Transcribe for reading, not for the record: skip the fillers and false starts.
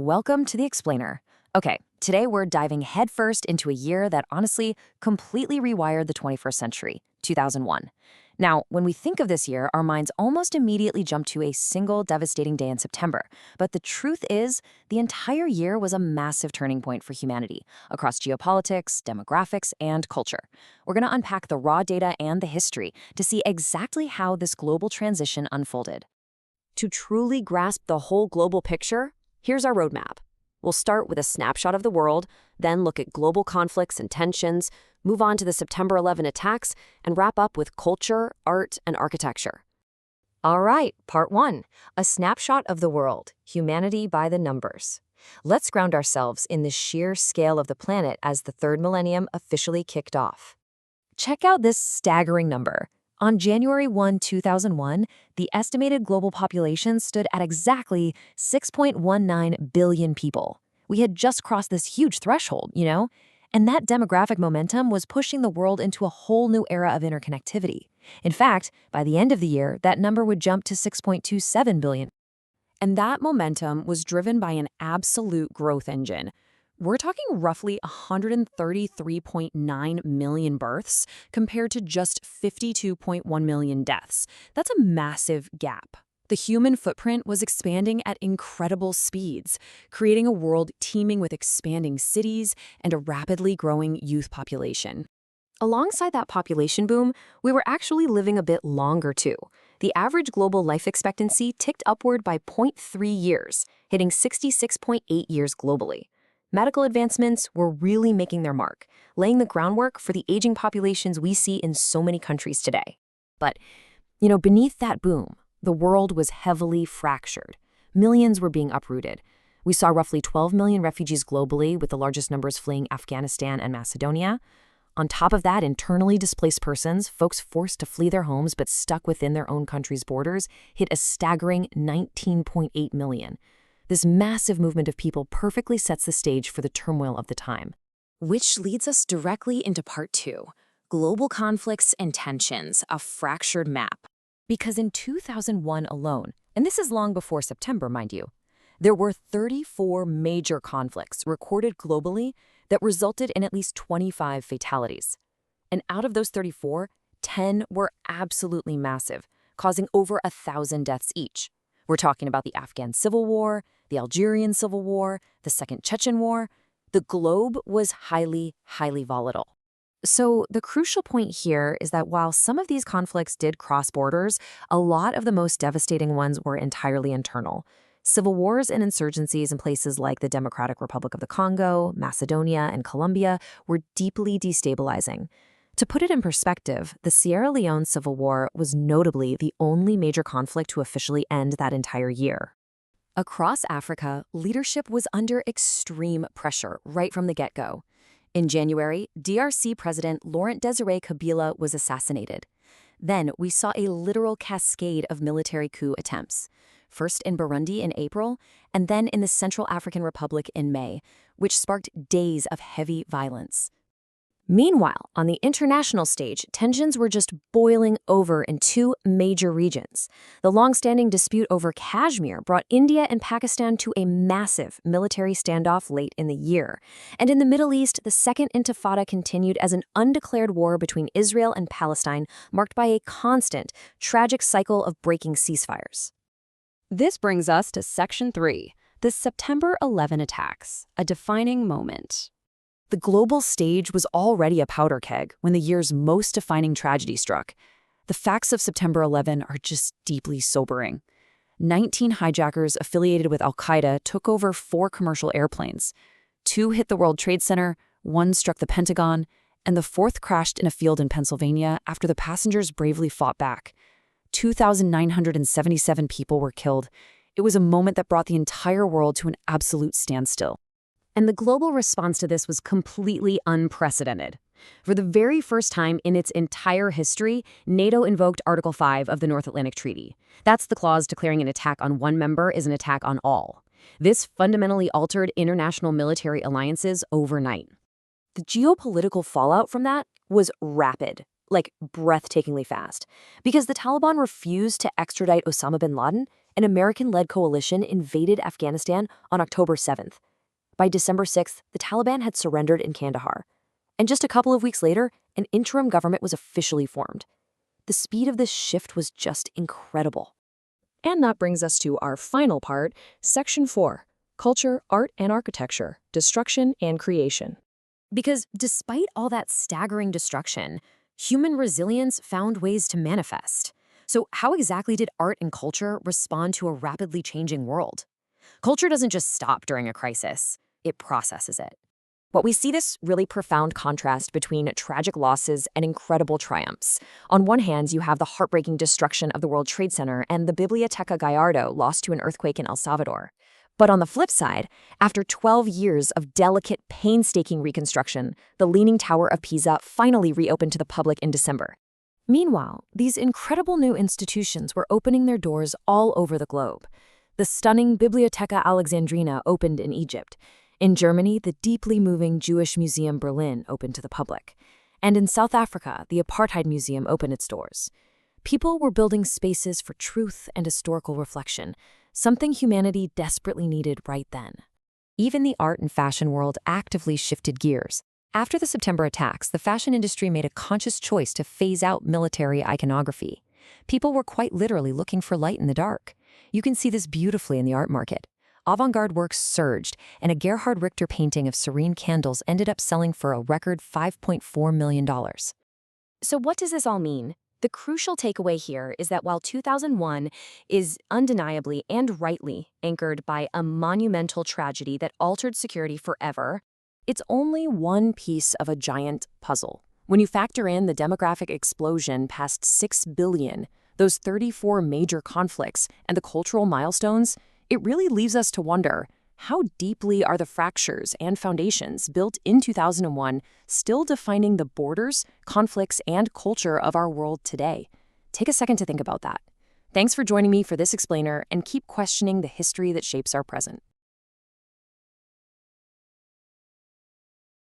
welcome to the Explainer. Okay, today we're diving headfirst into a year that honestly completely rewired the 21st century, 2001. Now, when we think of this year, our minds almost immediately jump to a single devastating day in September. But the truth is, the entire year was a massive turning point for humanity across geopolitics, demographics, and culture. We're going to unpack the raw data and the history to see exactly how this global transition unfolded. To truly grasp the whole global picture, here's our roadmap. We'll start with a snapshot of the world, then look at global conflicts and tensions, move on to the September 11 attacks, and wrap up with culture, art, and architecture. All right, part 1, a snapshot of the world, humanity by the numbers. Let's ground ourselves in the sheer scale of the planet as the third millennium officially kicked off. Check out this staggering number. On January 1, 2001, the estimated global population stood at exactly 6.19 billion people. We had just crossed this huge threshold, And that demographic momentum was pushing the world into a whole new era of interconnectivity. In fact, by the end of the year, that number would jump to 6.27 billion. And that momentum was driven by an absolute growth engine. We're talking roughly 133.9 million births compared to just 52.1 million deaths. That's a massive gap. The human footprint was expanding at incredible speeds, creating a world teeming with expanding cities and a rapidly growing youth population. Alongside that population boom, we were actually living a bit longer too. The average global life expectancy ticked upward by 0.3 years, hitting 66.8 years globally. Medical advancements were really making their mark, laying the groundwork for the aging populations we see in so many countries today. But, beneath that boom, the world was heavily fractured. Millions were being uprooted. We saw roughly 12 million refugees globally, with the largest numbers fleeing Afghanistan and Macedonia. On top of that, internally displaced persons, folks forced to flee their homes but stuck within their own country's borders, hit a staggering 19.8 million. This massive movement of people perfectly sets the stage for the turmoil of the time. Which leads us directly into part 2, global conflicts and tensions, a fractured map. Because in 2001 alone, and this is long before September, mind you, there were 34 major conflicts recorded globally that resulted in at least 25 fatalities. And out of those 34, 10 were absolutely massive, causing over 1,000 deaths each. We're talking about the Afghan Civil War, the Algerian Civil War, the Second Chechen War. The globe was highly, highly volatile. So the crucial point here is that while some of these conflicts did cross borders, a lot of the most devastating ones were entirely internal. Civil wars and insurgencies in places like the Democratic Republic of the Congo, Macedonia, and Colombia were deeply destabilizing. To put it in perspective, the Sierra Leone Civil War was notably the only major conflict to officially end that entire year. Across Africa, leadership was under extreme pressure right from the get-go. In January, DRC President Laurent Désiré Kabila was assassinated. Then we saw a literal cascade of military coup attempts, first in Burundi in April, and then in the Central African Republic in May, which sparked days of heavy violence. Meanwhile, on the international stage, tensions were just boiling over in two major regions. The long-standing dispute over Kashmir brought India and Pakistan to a massive military standoff late in the year. And in the Middle East, the Second Intifada continued as an undeclared war between Israel and Palestine, marked by a constant, tragic cycle of breaking ceasefires. This brings us to Section 3, the September 11 attacks, a defining moment. The global stage was already a powder keg when the year's most defining tragedy struck. The facts of September 11 are just deeply sobering. 19 hijackers affiliated with al-Qaeda took over 4 commercial airplanes. 2 hit the World Trade Center, 1 struck the Pentagon, and the 4th crashed in a field in Pennsylvania after the passengers bravely fought back. 2,977 people were killed. It was a moment that brought the entire world to an absolute standstill. And the global response to this was completely unprecedented. For the very first time in its entire history, NATO invoked Article 5 of the North Atlantic Treaty. That's the clause declaring an attack on one member is an attack on all. This fundamentally altered international military alliances overnight. The geopolitical fallout from that was rapid, like breathtakingly fast. Because the Taliban refused to extradite Osama bin Laden, an American-led coalition invaded Afghanistan on October 7th. By December 6th, the Taliban had surrendered in Kandahar. And just a couple of weeks later, an interim government was officially formed. The speed of this shift was just incredible. And that brings us to our final part, Section 4, Culture, Art, and Architecture, Destruction and Creation. Because despite all that staggering destruction, human resilience found ways to manifest. So how exactly did art and culture respond to a rapidly changing world? Culture doesn't just stop during a crisis, it processes it. What we see this really profound contrast between tragic losses and incredible triumphs. On one hand, you have the heartbreaking destruction of the World Trade Center and the Biblioteca Gallardo lost to an earthquake in El Salvador. But on the flip side, after 12 years of delicate, painstaking reconstruction, the Leaning Tower of Pisa finally reopened to the public in December. Meanwhile, these incredible new institutions were opening their doors all over the globe. The stunning Biblioteca Alexandrina opened in Egypt. In Germany, the deeply moving Jewish Museum Berlin opened to the public. And in South Africa, the Apartheid Museum opened its doors. People were building spaces for truth and historical reflection, something humanity desperately needed right then. Even the art and fashion world actively shifted gears. After the September attacks, the fashion industry made a conscious choice to phase out military iconography. People were quite literally looking for light in the dark. You can see this beautifully in the art market. Avant-garde works surged, and a Gerhard Richter painting of serene candles ended up selling for a record $5.4 million. So what does this all mean? The crucial takeaway here is that while 2001 is undeniably and rightly anchored by a monumental tragedy that altered security forever, it's only one piece of a giant puzzle. When you factor in the demographic explosion past 6 billion, those 34 major conflicts, and the cultural milestones, it really leaves us to wonder, how deeply are the fractures and foundations built in 2001 still defining the borders, conflicts, and culture of our world today? Take a second to think about that. Thanks for joining me for this explainer, and keep questioning the history that shapes our present.